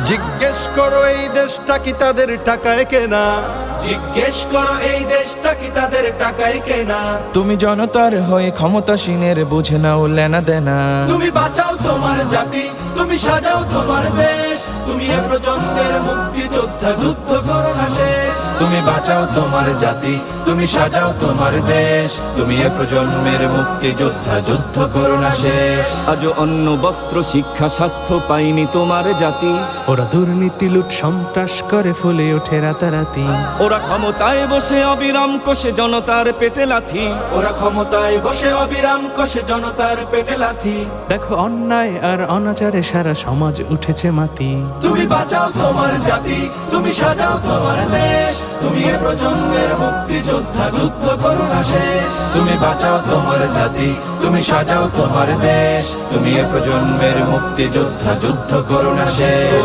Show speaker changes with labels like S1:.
S1: জিজ্ঞেস করো এই দেশটা কি তাদের টাকায় কেনা,
S2: জিজ্ঞেস করো এই দেশটা কি তাদের টাকায় কেনা।
S3: তুমি জনতার হয়ে ক্ষমতাসীনের বুঝে নাও লেনা দেনা।
S2: তুমি বাঁচাও তোমার জাতি, তুমি সাজাও তোমার দেশ, তুমি এ প্রজন্মের মুক্তিযোদ্ধা, যুদ্ধ করো না শেষ। তুমি বাঁচাও তোমার জাতি, তুমি সাজাও তোমার দেশ, তুমি এ প্রজন্মের মুক্তিযোদ্ধা, যুদ্ধ করো না শেষ।
S4: আজও অন্ন বস্ত্র শিক্ষা স্বাস্থ্য পাইনি তোমার জাতি।
S5: ওরা দুর্নীতি লুট সন্ত্রাস করে ফুলে ওঠে রাতারাতি।
S4: ওরা ক্ষমতায় বসে অবিরাম কষে জনতার পেটে লাথি।
S2: ওরা ক্ষমতায় বসে অবিরাম কষে জনতার পেটে লাথি।
S5: দেখো অন্যায় আর অনাচারে সারা সমাজ উঠেছে মাতি।
S2: তুমি বাঁচাও তোমার জাতি, তুমি সাজাও তোমার দেশ, তুমি এ প্রজন্মের মুক্তিযোদ্ধা, যুদ্ধ করো না শেষ। তুমি বাঁচাও তোমার জাতি, তুমি সাজাও তোমার দেশ, তুমি এ প্রজন্মের মুক্তিযোদ্ধা, যুদ্ধ করো না শেষ।